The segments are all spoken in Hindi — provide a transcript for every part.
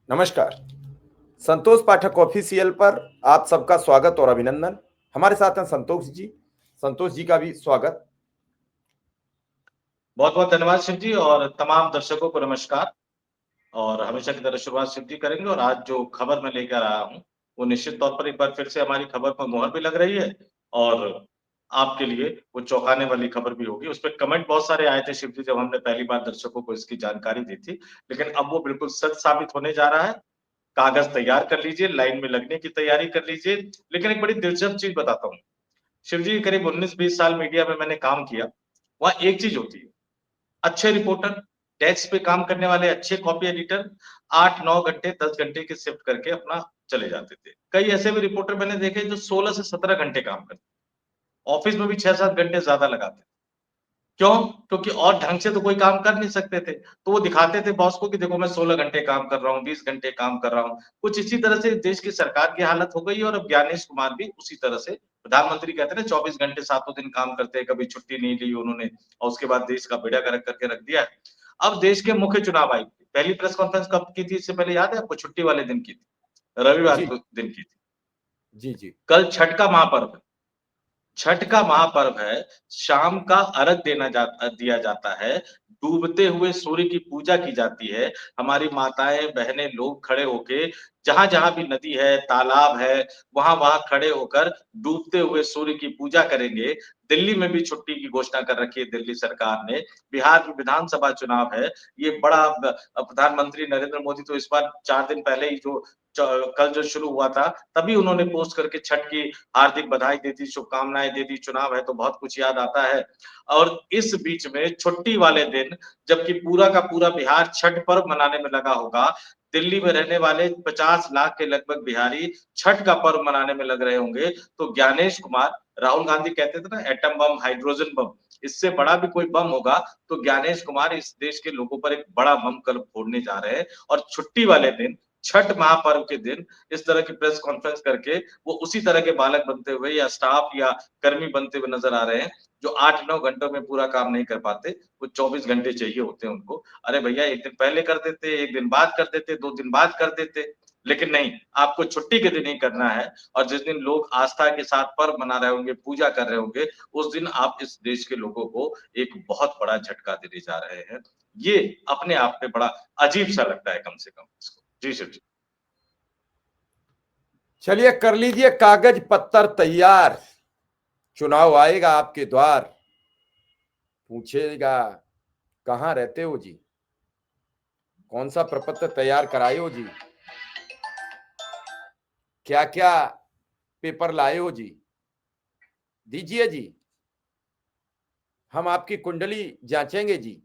नमस्कार। संतोष पाठक ऑफिशियल पर आप सबका स्वागत और अभिनंदन। हमारे साथ हैं संतोष जी। संतोष जी का भी स्वागत। बहुत बहुत धन्यवाद शिव जी और तमाम दर्शकों को नमस्कार। और हमेशा की तरह शुरुआत शिव जी करेंगे और आज जो खबर मैं लेकर आया हूँ वो निश्चित तौर पर एक बार फिर से हमारी खबर पर मुहर भी लग रही है और आपके लिए वो चौंकाने वाली खबर भी होगी। उस पे कमेंट बहुत सारे आए थे शिव जी जब हमने पहली बार दर्शकों को इसकी जानकारी दी थी, लेकिन अब वो बिल्कुल सच साबित होने जा रहा है। कागज तैयार कर लीजिए, लाइन में लगने की तैयारी कर लीजिए। लेकिन एक बड़ी दिलचस्प चीज बताता हूँ शिव जी, करीब 19-20 साल मीडिया में मैंने काम किया। वहां एक चीज होती है, अच्छे रिपोर्टर, डेस्क पे काम करने वाले अच्छे कॉपी एडिटर 8-9 घंटे 10 घंटे की शिफ्ट करके अपना चले जाते थे। कई ऐसे भी रिपोर्टर मैंने देखे जो 16 से 17 घंटे काम करते, ऑफिस में भी 6-7 घंटे ज्यादा लगाते। क्यों? क्योंकि और ढंग से तो कोई काम कर नहीं सकते थे। तो वो दिखाते थे बॉस को कि देखो मैं 16 घंटे काम कर रहा हूँ, 20 घंटे काम कर रहा हूँ। कुछ इसी तरह से देश की सरकार की हालत हो गई और अब ज्ञानेश कुमार भी उसी तरह से, प्रधानमंत्री कहते हैं ना 24 घंटे सातों दिन काम करते हैं, कभी छुट्टी नहीं ली उन्होंने और उसके बाद देश का बेड़ा गर्क करके रख दिया है। अब देश के मुख्य चुनाव आयुक्त की पहली प्रेस कॉन्फ्रेंस कब की थी, इससे पहले याद है आपको? छुट्टी वाले दिन की थी, रविवार जी, को दिन की थी। जी, जी। कल छठ का महापर्व है। छठ का महापर्व है, शाम का अर्घ दिया जाता है, डूबते हुए सूर्य की पूजा की जाती है। हमारी माताएँ, बहनें लोग खड़े होके जहाँ-जहाँ भी नदी है, तालाब है, वहाँ-वहाँ खड़े होकर डूबते हुए सूर्य की पूजा करेंगे। दिल्ली में भी छुट्टी की घोषणा कर रखी है दिल्ली सरकार ने। बिहार में विधानसभा चुनाव है, ये बड़ा प्रधानमंत्री नरेंद्र मोदी तो इस बार 4 दिन पहले ही जो च कल जो शुरू हुआ था, तभी उन्होंने पोस्ट करके छठ की हार्दिक बधाई दे दी, शुभकामनाएँ दे दी, चुनाव है तो बहुत कुछ याद आता है। और इस बीच में छुट्टी वाले दिन जबकि पूरा का पूरा बिहार छठ पर्व मनाने में लगा होगा, दिल्ली में रहने वाले 50 लाख के लगभग बिहारी छठ का पर्व मनाने में लग रहे होंगे, तो ज्ञानेश कुमार, राहुल गांधी कहते थे ना एटम बम, हाइड्रोजन बम, इससे बड़ा भी कोई बम होगा तो ज्ञानेश कुमार इस देश के लोगों पर एक बड़ा बम कल फोड़ने जा रहे हैं। और छुट्टी वाले दिन, छठ महापर्व के दिन इस तरह की प्रेस कॉन्फ्रेंस करके वो उसी तरह के बालक बनते हुए या स्टाफ या कर्मी बनते हुए नज़र आ रहे हैं, जो 8-9 घंटों में पूरा काम नहीं कर पाते, वो 24 घंटे चाहिए होते हैं उनको। अरे भैया 1 दिन पहले कर देते, 1 दिन बाद कर देते, 2 दिन बाद कर देते, लेकिन नहीं, आपको छुट्टी के दिन ही करना है और जिस दिन लोग आस्था के साथ पर्व मना रहे होंगे, पूजा कर रहे होंगे, उस दिन आप इस देश के लोगों को एक बहुत बड़ा झटका देने जा रहे हैं। ये अपने आप में बड़ा अजीब-सा लगता है कम से कम इसको। जी, शिव जी। चलिए कर लीजिए कागज पत्तर तैयार। चुनाव आएगा आपके द्वार। पूछेगा कहाँ रहते हो जी? कौन सा प्रपत्र तैयार कराए हो जी? क्या-क्या पेपर लाए हो जी? दीजिए जी। हम आपकी कुंडली जांचेंगे जी।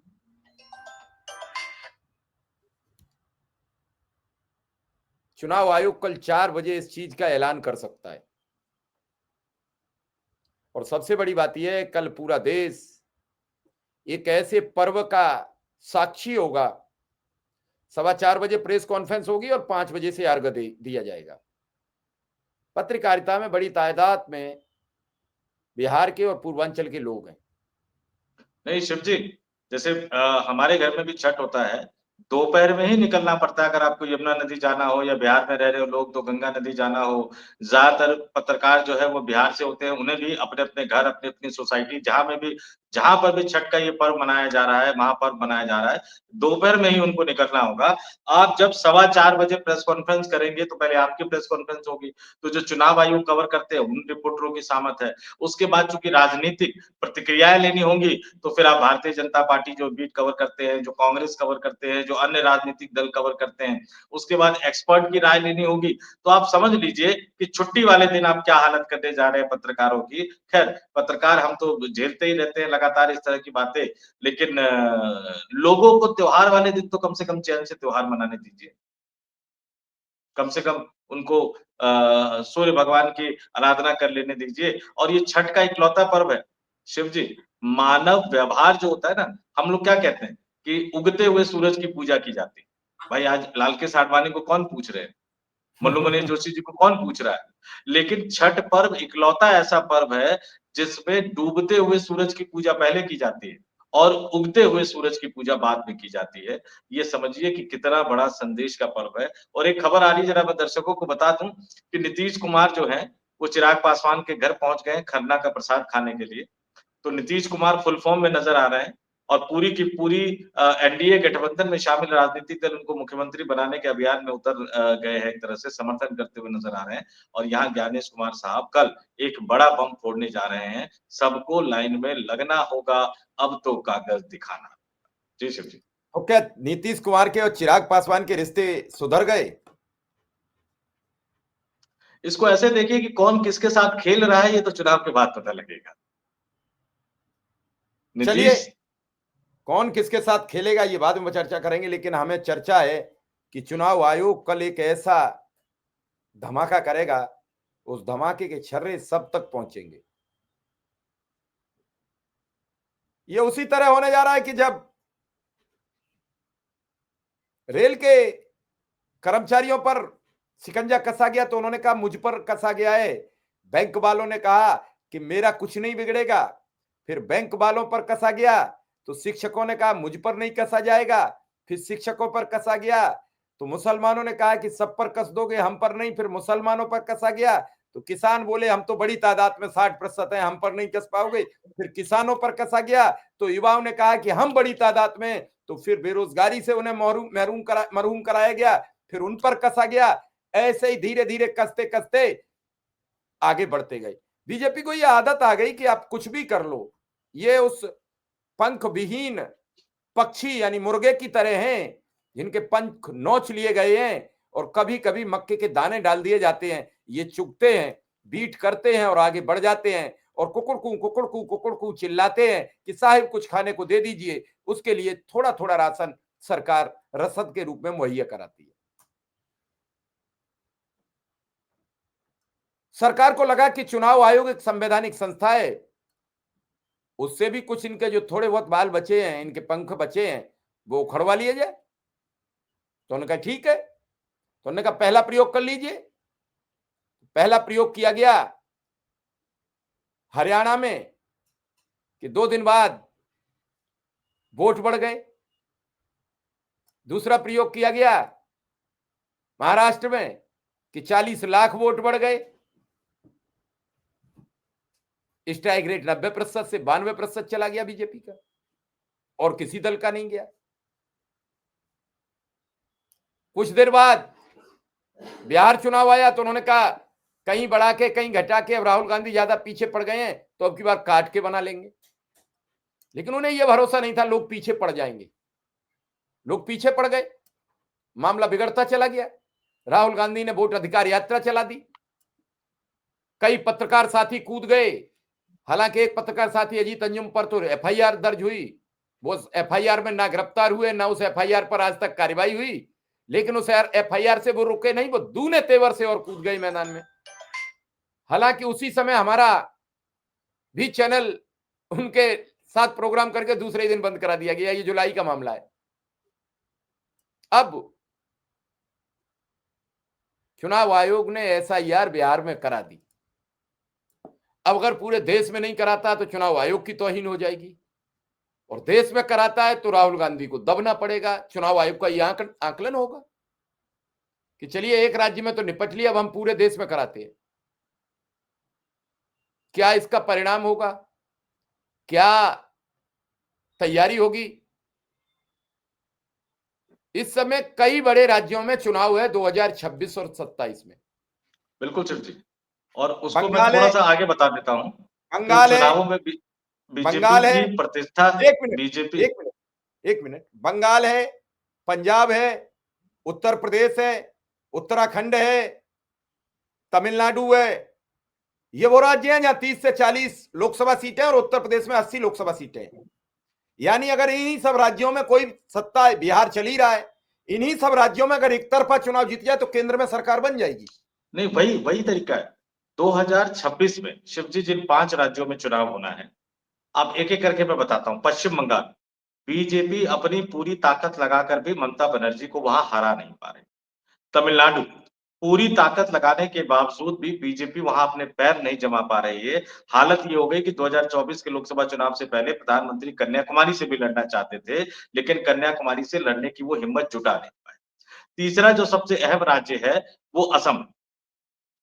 चुनाव आयोग कल 4 बजे इस चीज का ऐलान कर सकता है। और सबसे बड़ी बात यह है कल पूरा देश एक ऐसे पर्व का साक्षी होगा। 4:15 बजे प्रेस कॉन्फ्रेंस होगी और 5 बजे से अर्घ दिया जाएगा। पत्रकारिता में बड़ी तादाद में बिहार के और पूर्वांचल के लोग हैं। नहीं शिव जी, जैसे हमारे घर में भी छठ होता है, दोपहर में ही निकलना पड़ता है अगर आपको यमुना नदी जाना हो या बिहार में रह रहे हो लोग तो गंगा नदी जाना हो। ज़्यादातर पत्रकार जो है वो बिहार से होते हैं, उन्हें भी अपने-अपने घर, अपनी-अपनी सोसाइटी जहाँ पर भी छठ का ये पर्व मनाया जा रहा है, महापर्व मनाया जा रहा है, दोपहर में ही उनको निकलना होगा। आप जब 4:15 बजे प्रेस कॉन्फ्रेंस करेंगे तो पहले आपकी प्रेस कॉन्फ्रेंस होगी, तो जो चुनाव आयोग कवर करते हैं उन रिपोर्टरों की सामत है। उसके बाद चूँकि राजनीतिक प्रतिक्रियाएँ लेनी होंगी तो फिर आप भारतीय जनता पार्टी जो बीट कवर करते हैं, जो कांग्रेस कवर करते हैं, जो अन्य राजनीतिक दल कवर करते हैं, उसके बाद एक्सपर्ट की राय लेनी होगी। तो आप समझ लीजिए कि छुट्टी वाले दिन आप क्या हालत करने जा रहे हैं पत्रकारों की। ख़ैर, पत्रकार हम तो झेलते ही रहते हैं लगातार इस तरह की बातें, लेकिन लोगों को त्योहार वाले दिन तो कम से कम चैन से त्योहार मनाने दीजिए। कम से कम उनको सूर्य भगवान की आराधना कर लेने दीजिए और ये छठ का इकलौता पर्व है। शिव जी, मानव व्यवहार जो होता है ना, हम लोग क्या कहते हैं कि उगते हुए सूरज की पूजा की जाती है। भाई आज लालकेश आडवाणी को कौन पूछ रहे हैं? मल्लू मनीष जोशी जी को कौन पूछ रहा है? लेकिन छठ पर्व इकलौता ऐसा पर्व है जिसमें डूबते हुए सूरज की पूजा पहले की जाती है और उगते हुए सूरज की पूजा बाद में की जाती है। ये समझिए कि कितना बड़ा संदेश का पर्व है। और एक खबर आ रही है, ज़रा मैं दर्शकों को बता दूँ कि नीतीश कुमार जो हैं, वो चिराग पासवान के घर पहुँच गए हैं खरना का प्रसाद खाने के लिए। तो नीतीश कुमार फुल फॉर्म में नज़र आ रहे हैं और पूरी की पूरी एनडीए गठबंधन में शामिल राजनीतिक दल उनको मुख्यमंत्री बनाने के अभियान में उतर गए हैं, एक तरह से समर्थन करते हुए नज़र आ रहे हैं। और यहाँ ज्ञानेश कुमार साहब कल एक बड़ा बम फोड़ने जा रहे हैं। सबको लाइन में लगना होगा, अब तो कागज़ दिखाना। जी, शिव जी। तो क्या नीतीश कुमार के और चिराग पासवान के रिश्ते सुधर गए? इसको ऐसे देखिए कि कौन किसके साथ खेल रहा है, ये तो चुनाव के बाद पता लगेगा। चलिए, नीतीश कौन किसके साथ खेलेगा ये बाद में चर्चा करेंगे, लेकिन हमें चर्चा है कि चुनाव आयोग कल एक ऐसा धमाका करेगा, उस धमाके के छर्रे सब तक पहुंचेंगे। ये उसी तरह होने जा रहा है कि जब रेल के कर्मचारियों पर शिकंजा कसा गया तो उन्होंने कहा मुझ पर कसा गया है। बैंक वालों ने कहा कि मेरा कुछ नहीं बिगड़ेगा। फिर बैंक वालों पर कसा गया तो शिक्षकों ने कहा मुझ पर नहीं कसा जाएगा। फिर शिक्षकों पर कसा गया तो मुसलमानों ने कहा कि सब पर कस दोगे, हम पर नहीं। फिर मुसलमानों पर कसा गया तो किसान बोले हम तो बड़ी तादाद में 60% हैं, हम पर नहीं कस पाओगे। फिर किसानों पर कसा गया तो युवाओं ने कहा कि हम बड़ी तादाद में हैं, तो फिर बेरोजगारी से उन्हें महरूम कराया गया। फिर उन पर कसा गया। ऐसे ही धीरे धीरे कसते कसते आगे बढ़ते गए। बीजेपी को यह आदत आ गई कि आप कुछ भी कर लो, ये उस पंख विहीन पक्षी यानी मुर्गे की तरह हैं जिनके पंख नोच लिए गए हैं और कभी कभी मक्के के दाने डाल दिए जाते हैं। ये चुगते हैं, बीट करते हैं और आगे बढ़ जाते हैं और कुकुड़कू चिल्लाते हैं कि साहिब कुछ खाने को दे दीजिए। उसके लिए थोड़ा थोड़ा राशन सरकार रसद के रूप में मुहैया कराती है। सरकार को लगा कि चुनाव आयोग एक संवैधानिक संस्था है, उससे भी कुछ इनके जो थोड़े बहुत बाल बचे हैं, इनके पंख बचे हैं, वो उखड़वा लिए जाए। तो उन्होंने कहा ठीक है। तो उन्होंने कहा पहला प्रयोग कर लीजिए। पहला प्रयोग किया गया हरियाणा में कि 2 दिन बाद वोट बढ़ गए। दूसरा प्रयोग किया गया महाराष्ट्र में कि 40 लाख वोट बढ़ गए। स्ट्राइक रेट 90% से 92% चला गया बीजेपी का और किसी दल का नहीं गया। कुछ देर बाद बिहार चुनाव आया तो उन्होंने कहा कहीं बढ़ा के कहीं घटा के, अब राहुल गांधी ज्यादा पीछे पड़ गए हैं तो अब की बार काट के बना लेंगे। लेकिन उन्हें यह भरोसा नहीं था लोग पीछे पड़ जाएंगे। लोग पीछे पड़ गए, मामला बिगड़ता चला गया। राहुल गांधी ने वोट अधिकार यात्रा चला दी। कई पत्रकार साथी कूद गए। हालांकि एक पत्रकार साथी अजीत अंजुम पर तो एफआईआर दर्ज हुई, वो एफआईआर में ना गिरफ्तार हुए, ना उस एफआईआर पर आज तक कार्रवाई हुई। लेकिन उस एफआईआर से वो रुके नहीं, वो दूने तेवर से और कूद गए मैदान में। हालांकि उसी समय हमारा भी चैनल उनके साथ प्रोग्राम करके दूसरे दिन बंद करा दिया गया। ये जुलाई का मामला है। अब चुनाव आयोग ने एसआईआर बिहार में करा दी। अब अगर पूरे देश में नहीं कराता तो चुनाव आयोग की तौहीन हो जाएगी, और देश में कराता है तो राहुल गांधी को दबना पड़ेगा। चुनाव आयोग का यह आकलन होगा कि चलिए एक राज्य में तो निपट लिया, अब हम पूरे देश में कराते हैं। क्या इसका परिणाम होगा, क्या तैयारी होगी? इस समय कई बड़े राज्यों में चुनाव है 2026 और 27 में। बिल्कुल शिव जी। और उसको मैं बंगाल है, थोड़ा-सा आगे बता देता हूँ कि उन बंगाल है, चुनावों में बीजेपी बंगाल है। की प्रतिष्ठा एक मिनट, बीजेपी एक मिनट, एक मिनट। बंगाल है, पंजाब है, उत्तर प्रदेश है, उत्तराखंड है, तमिलनाडु है। ये वो राज्य हैं जहां 30 से 40 लोकसभा सीटें और उत्तर प्रदेश में 80 लोकसभा सीटें हैं। यानी अगर इन्हीं सब राज्यों में कोई सत्ता है, बिहार चल ही रहा है, इन्हीं सब राज्यों में अगर एक तरफा चुनाव जीत जाए तो केंद्र में सरकार बन जाएगी। नहीं, वही वही तरीका है। 2026 में शिव जी जिन 5 राज्यों में चुनाव होना है, अब एक-एक करके मैं बताता हूँ। पश्चिम बंगाल, बीजेपी अपनी पूरी ताकत लगाकर भी ममता बनर्जी को वहां हरा नहीं पा रही। तमिलनाडु, पूरी ताकत लगाने के बावजूद भी बीजेपी वहां अपने पैर नहीं जमा पा रही है। हालत ये हो गई कि 2024 के लोकसभा चुनाव से पहले प्रधानमंत्री कन्याकुमारी से भी लड़ना चाहते थे, लेकिन कन्याकुमारी से लड़ने की वो हिम्मत जुटा नहीं पाए। तीसरा जो सबसे अहम राज्य है, वो असम।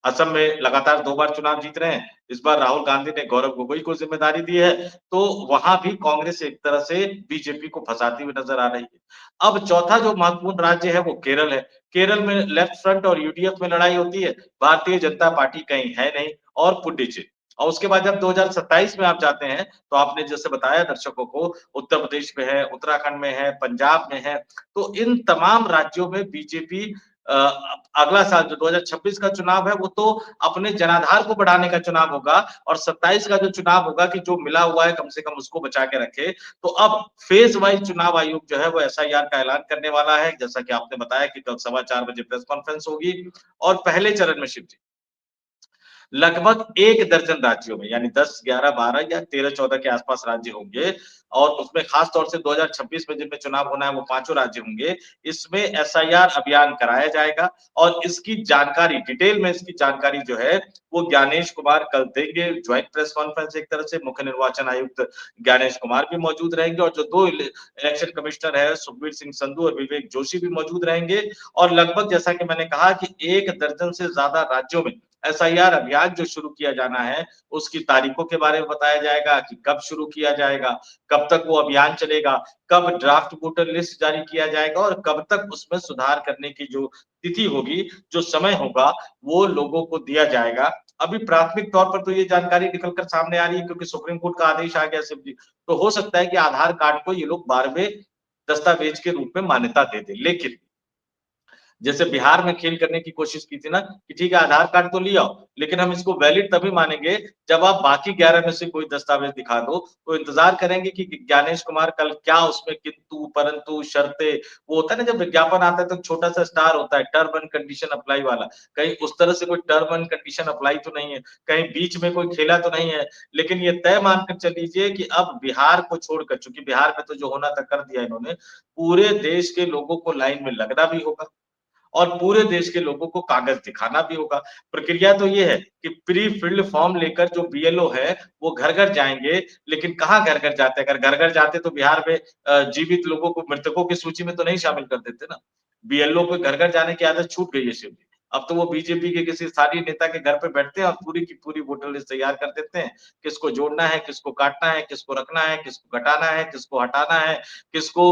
असम में लगातार 2 बार चुनाव जीत रहे हैं। इस बार राहुल गांधी ने गौरव गोगोई को ज़िम्मेदारी दी है, तो वहाँ भी कांग्रेस एक तरह से बीजेपी को फँसाती हुई नज़र आ रही है। अब चौथा जो महत्वपूर्ण राज्य है वो केरल है। केरल में लेफ्ट फ्रंट और यूडीएफ में लड़ाई होती है, भारतीय जनता पार्टी कहीं है नहीं और पुडुचेरी। और उसके बाद जब 2027 में आप जाते हैं, तो आपने जैसे बताया दर्शकों को, उत्तर प्रदेश में है, उत्तराखंड में है, पंजाब में है, तो इन तमाम राज्यों में बीजेपी अगला साल जो 2026 का चुनाव है, वो तो अपने जनाधार को बढ़ाने का चुनाव होगा और 27 का जो चुनाव होगा कि जो मिला हुआ है कम से कम उसको बचा के रखे। तो अब फेज़ वाइज़ चुनाव आयोग जो है वो एसआईआर का ऐलान करने वाला है, जैसा कि आपने बताया कि कल सवा 4 बजे प्रेस कॉन्फ्रेंस होगी और पहले चरण में शिव जी लगभग 1 दर्जन राज्यों में यानी 10, 11, 12 या 13-14 के आसपास राज्य होंगे और उसमें खास तौर से 2026 में जिनमें चुनाव होना है वो पाँचों राज्य होंगे। इसमें एसआईआर अभियान कराया जाएगा और इसकी जानकारी डिटेल में इसकी जानकारी जो है वो ज्ञानेश कुमार कल देंगे। ज्वाइंट प्रेस कॉन्फ्रेंस एक तरह से मुख्य निर्वाचन आयुक्त ज्ञानेश कुमार भी मौजूद रहेंगे और जो 2 इलेक्शन कमिश्नर है सुखबीर सिंह संधू और विवेक जोशी भी मौजूद रहेंगे और लगभग जैसा कि मैंने कहा कि 1 दर्जन से ज़्यादा राज्यों में एसआईआर अभियान जो शुरू किया जाना है, उसकी तारीखों के बारे में बताया जाएगा कि कब शुरू किया जाएगा, कब तक वो अभियान चलेगा, कब ड्राफ्ट वोटर लिस्ट जारी किया जाएगा और कब तक उसमें सुधार करने की जो तिथि होगी, जो समय होगा, वो लोगों को दिया जाएगा। अभी प्राथमिक तौर पर तो ये जानकारी निकल कर सामने आ रही है क्योंकि सुप्रीम कोर्ट का आदेश आ गया सिर्फ तो हो सकता है कि आधार कार्ड को ये लोग 12वें दस्तावेज के रूप में मान्यता दे दें। लेकिन जैसे बिहार में खेल करने की कोशिश की थी ना कि ठीक है आधार कार्ड तो ले आओ, लेकिन हम इसको वैलिड तभी मानेंगे जब आप बाकी 11 में से कोई दस्तावेज दिखा दो, तो इंतज़ार करेंगे कि ज्ञानेश कुमार कल क्या उसमें किंतु, परंतु, शर्तें वो होता है ना जब विज्ञापन आता है तो छोटा-सा स्टार होता है, टर्म एंड कंडीशन अप्लाई वाला। कहीं उस तरह से कोई टर्म एंड कंडीशन अप्लाई तो नहीं है, कहीं बीच में कोई खेला तो नहीं है। लेकिन ये तय मानकर चल लीजिए कि अब बिहार को छोड़कर चूँकि बिहार में तो जो होना था कर दिया इन्होंने, पूरे देश के लोगों को लाइन में लगना भी होगा। और पूरे देश के लोगों को कागज़ दिखाना भी होगा। प्रक्रिया तो ये है कि प्री फ़िल्ड फॉर्म लेकर जो बीएलओ है, वो घर-घर जाएँगे, लेकिन कहाँ घर-घर जाते हैं? अगर घर-घर जाते तो बिहार में जीवित लोगों को मृतकों की सूची में तो नहीं शामिल कर देते ना। बीएलओ को घर-घर जाने की आदत छूट गई है शिव जी। अब तो वो बीजेपी के किसी स्थानीय नेता के घर पे बैठते हैं और पूरी की पूरी वोटर लिस्ट तैयार कर देते हैं। किसको जोड़ना है, किसको काटना है, किसको रखना है, किसको घटाना है, किसको हटाना है, किसको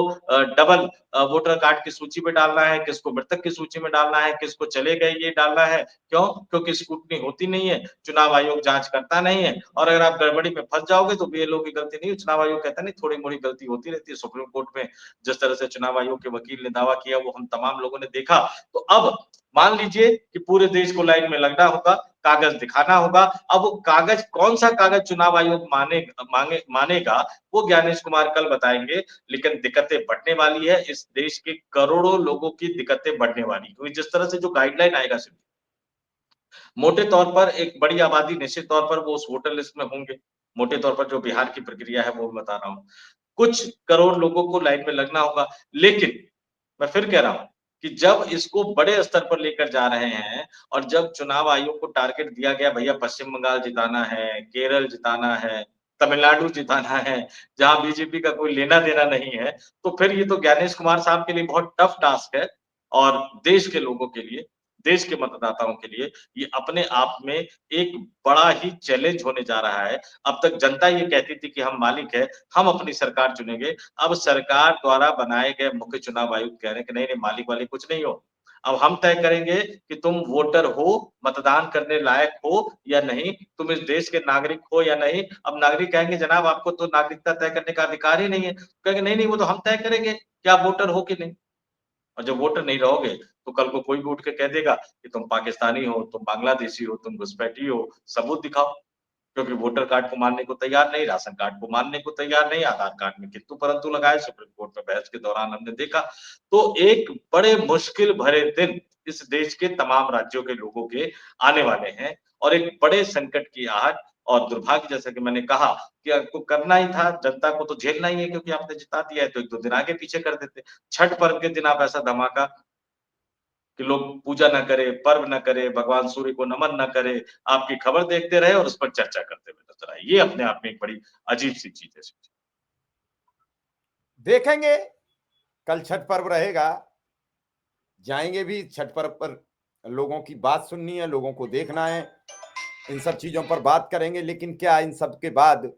डबल वोटर कार्ड की सूची में डालना है, किसको मृतक की सूची में डालना है, किसको चले गए ये डालना है। क्यों? क्योंकि स्क्रूटनी होती नहीं है, चुनाव आयोग जाँच करता नहीं है और अगर आप गड़बड़ी में फँस जाओगे तो बीएलओ की गलती नहीं है, चुनाव आयोग कहता है नहीं थोड़ी-मोड़ी गलती होती रहती है। सुप्रीम कोर्ट में जिस तरह से चुनाव आयोग के वकील ने दावा किया वो हम तमाम लोगों ने देखा। तो अब मान लीजिए कि पूरे देश को लाइन में लगना होगा, कागज़ दिखाना होगा। अब वो कागज़ कौन-सा कागज़ चुनाव आयोग मानेगा, वो ज्ञानेश कुमार कल बताएँगे। लेकिन दिक्कतें बढ़ने वाली है, इस देश के करोड़ों लोगों की दिक्कतें बढ़ने वाली क्योंकि जिस तरह से जो गाइडलाइन आएगा सिर्फ मोटे तौर पर एक बड़ी आबादी निश्चित तौर पर वो उस वोटर लिस्ट में होंगे। मोटे तौर पर जो बिहार की प्रक्रिया है वो मैं बता रहा हूँ। कुछ करोड़ लोगों को लाइन में लगना होगा, लेकिन मैं फिर कह रहा हूँ कि जब इसको बड़े स्तर पर लेकर जा रहे हैं और जब चुनाव आयोग को टारगेट दिया गया भैया पश्चिम बंगाल जिताना है, केरल जिताना है, तमिलनाडु जिताना है, जहाँ बीजेपी का कोई लेना-देना नहीं है, तो फिर ये तो ज्ञानेश कुमार साहब के लिए बहुत टफ टास्क है और देश के लोगों के लिए, देश के मतदाताओं के लिए ये अपने आप में एक बड़ा ही चैलेंज होने जा रहा है। अब तक जनता ये कहती थी कि हम मालिक हैं, हम अपनी सरकार चुनेंगे। अब सरकार द्वारा बनाए गए मुख्य चुनाव आयुक्त कह रहे हैं कि नहीं-नहीं मालिक-वालिक कुछ नहीं हो। अब हम तय करेंगे कि तुम वोटर हो, मतदान करने लायक हो या नहीं, तुम इस देश के नागरिक हो या नहीं। अब नागरिक कहेंगे जनाब आपको तो नागरिकता तय करने का अधिकार ही नहीं है। कहेंगे नहीं-नहीं वो तो हम तय करेंगे कि आप वोटर हो कि नहीं। और जब वोटर नहीं रहोगे, तो कल को कोई भी उठ के कह देगा कि तुम पाकिस्तानी हो, तुम बांग्लादेशी हो, तुम घुसपैठी हो, सबूत दिखाओ। क्योंकि वोटर कार्ड को मानने को तैयार नहीं, राशन कार्ड को मानने को तैयार नहीं, आधार कार्ड में किंतु-परंतु लगाए, सुप्रीम कोर्ट में बहस के दौरान हमने देखा। तो एक बड़े मुश्किल भरे दिन इस देश के तमाम राज्यों के लोगों के आने वाले हैं और एक बड़े संकट की आहट और दुर्भाग्य जैसा कि मैंने कहा कि आपको करना ही था, जनता को तो झेलना ही है क्योंकि आपने जिता दिया है, तो 1-2 दिन आगे-पीछे कर देते। छठ पर्व के दिन आप ऐसा धमाका कि लोग पूजा ना करें, पर्व ना करें, भगवान सूर्य को नमन ना करें, आपकी खबर देखते रहे और उस पर चर्चा करते हुए नजर आए। ये अपने आप में एक बड़ी अजीब-सी चीज़ है। देखेंगे, कल छठ पर्व रहेगा, जाएँगे भी छठ पर्व पर, लोगों की बात सुननी है, लोगों को देखना है, इन सब चीज़ों पर बात करेंगे, लेकिन क्या इन सब के बाद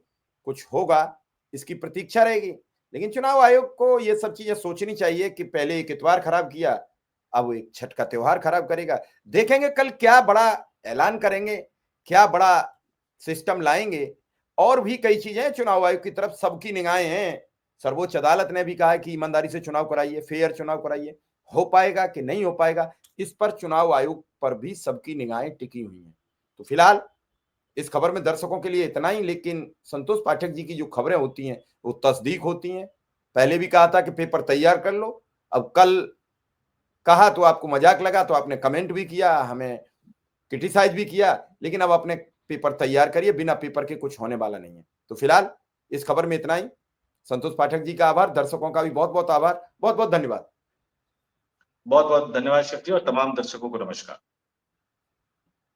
कुछ होगा, इसकी प्रतीक्षा रहेगी। लेकिन चुनाव आयोग को ये सब चीज़ें सोचनी चाहिए कि पहले एक इतवार खराब किया, अब एक छठ का त्योहार खराब करेगा। देखेंगे कल क्या बड़ा ऐलान करेंगे, क्या बड़ा सिस्टम लाएँगे, और भी कई चीज़ें हैं चुनाव आयोग की तरफ, सबकी निगाहें हैं। सर्वोच्च अदालत ने भी कहा है कि ईमानदारी से चुनाव कराइए, फेयर चुनाव कराइए। हो पाएगा कि नहीं हो पाएगा, इस पर चुनाव आयोग पर भी सबकी निगाहें टिकी हुई हैं। तो फिलहाल इस खबर में दर्शकों के लिए इतना ही, लेकिन संतोष पाठक जी की जो खबरें होती हैं, वो तस्दीक होती हैं। पहले भी कहा था कि पेपर तैयार कर लो, अब कल कहा तो आपको मजाक लगा, तो आपने कमेंट भी किया, हमें क्रिटिसाइज भी किया, लेकिन अब अपने पेपर तैयार करिए, बिना पेपर के कुछ होने वाला नहीं है। तो फिलहाल इस खबर में इतना ही। संतोष पाठक जी का आभार, दर्शकों का भी बहुत-बहुत आभार। बहुत-बहुत धन्यवाद। बहुत-बहुत धन्यवाद शिव जी और तमाम दर्शकों को नमस्कार।